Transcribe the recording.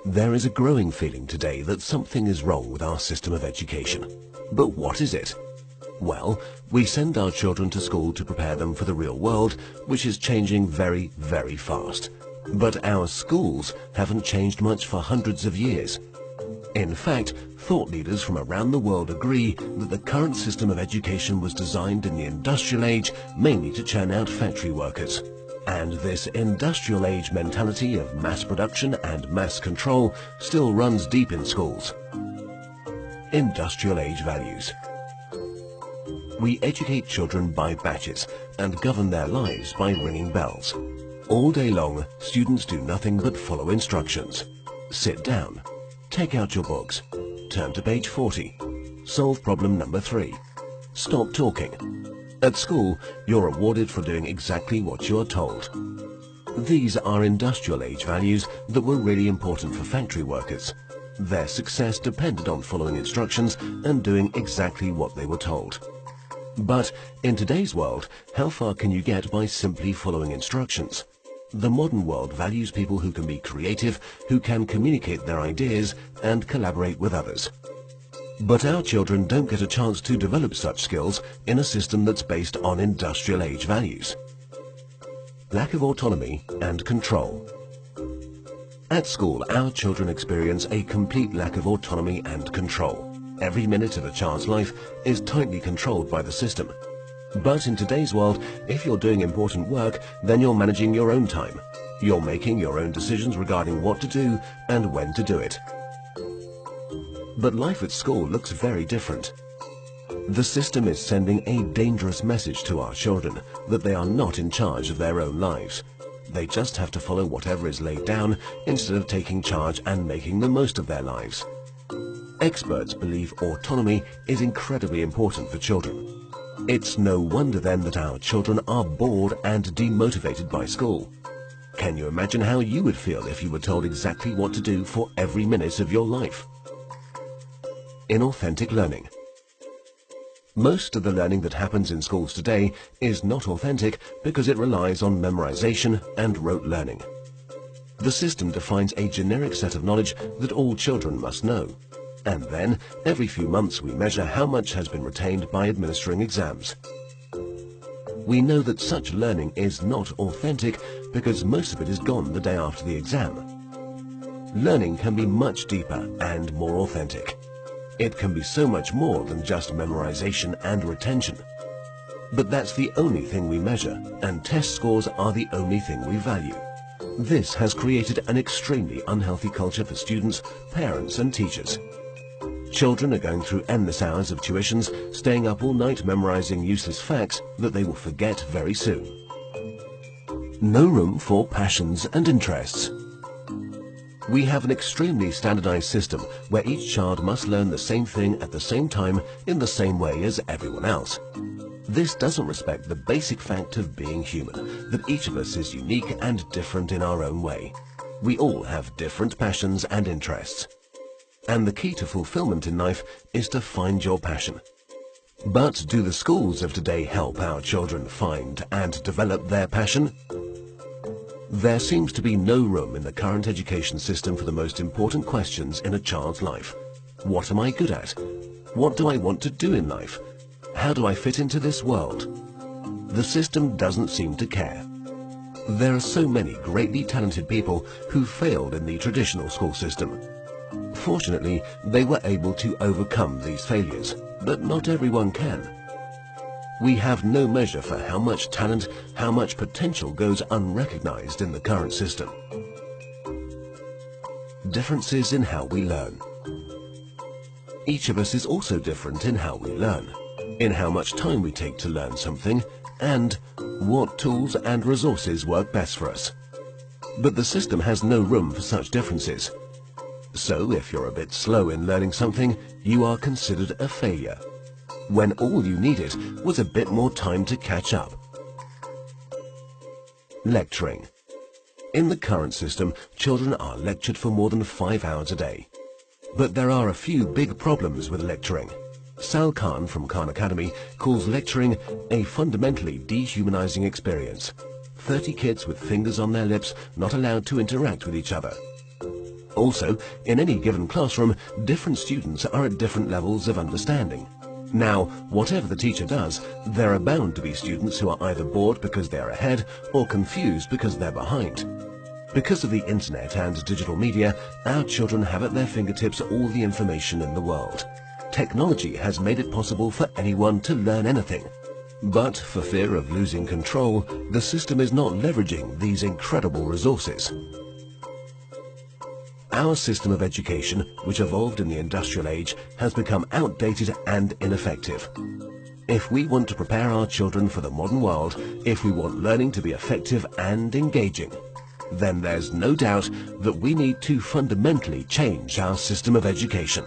There is a growing feeling today that something is wrong with our system of education. But what is it? Well, we send our children to school to prepare them for the real world, which is changing very, very fast. But our schools haven't changed much for hundreds of years. In fact, thought leaders from around the world agree that the current system of education was designed in the industrial age mainly to churn out factory workers. And this industrial age mentality of mass production and mass control still runs deep in schools. Industrial age values. We educate children by batches and govern their lives by ringing bells. All day long, students do nothing but follow instructions. Sit down. Take out your books. Turn to page 40. Solve problem number 3. Stop talking. At school, you're rewarded for doing exactly what you're told. These are industrial age values that were really important for factory workers. Their success depended on following instructions and doing exactly what they were told. But in today's world, how far can you get by simply following instructions? The modern world values people who can be creative, who can communicate their ideas and collaborate with others. But our children don't get a chance to develop such skills in a system that's based on industrial age values. Lack of autonomy and control. At school, our children experience a complete lack of autonomy and control. Every minute of a child's life is tightly controlled by the system. But in today's world, if you're doing important work, then you're managing your own time. You're making your own decisions regarding what to do and when to do it. But life at school looks very different. The system is sending a dangerous message to our children that they are not in charge of their own lives. They just have to follow whatever is laid down instead of taking charge and making the most of their lives. Experts believe autonomy is incredibly important for children. It's no wonder then that our children are bored and demotivated by school. Can you imagine how you would feel if you were told exactly what to do for every minute of your life? Inauthentic learning. Most of the learning that happens in schools today is not authentic because it relies on memorization and rote learning. The system defines a generic set of knowledge that all children must know. And then, every few months we measure how much has been retained by administering exams. We know that such learning is not authentic because most of it is gone the day after the exam. Learning can be much deeper and more authentic. It can be so much more than just memorization and retention. But that's the only thing we measure, and test scores are the only thing we value. This has created an extremely unhealthy culture for students, parents and teachers. Children are going through endless hours of tuitions, staying up all night memorizing useless facts that they will forget very soon. No room for passions and interests. We have an extremely standardized system where each child must learn the same thing at the same time in the same way as everyone else. This doesn't respect the basic fact of being human, that each of us is unique and different in our own way. We all have different passions and interests. And the key to fulfillment in life is to find your passion. But do the schools of today help our children find and develop their passion? There seems to be no room in the current education system for the most important questions in a child's life. What am I good at? What do I want to do in life? How do I fit into this world? The system doesn't seem to care. There are so many greatly talented people who failed in the traditional school system. Fortunately, they were able to overcome these failures, but not everyone can. We have no measure for how much talent, how much potential goes unrecognized in the current system. Differences in how we learn. Each of us is also different in how we learn, in how much time we take to learn something, and what tools and resources work best for us. But the system has no room for such differences. So if you're a bit slow in learning something, you are considered a failure, when all you needed was a bit more time to catch up. Lecturing. In the current system, children are lectured for more than 5 hours a day. But there are a few big problems with lecturing. Sal Khan from Khan Academy calls lecturing a fundamentally dehumanizing experience. 30 kids with fingers on their lips, not allowed to interact with each other. Also, in any given classroom, different students are at different levels of understanding. Now, whatever the teacher does, there are bound to be students who are either bored because they are ahead or confused because they're behind. Because of the internet and digital media, our children have at their fingertips all the information in the world. Technology has made it possible for anyone to learn anything. But for fear of losing control, the system is not leveraging these incredible resources. Our system of education, which evolved in the industrial age, has become outdated and ineffective. If we want to prepare our children for the modern world, if we want learning to be effective and engaging, then there's no doubt that we need to fundamentally change our system of education.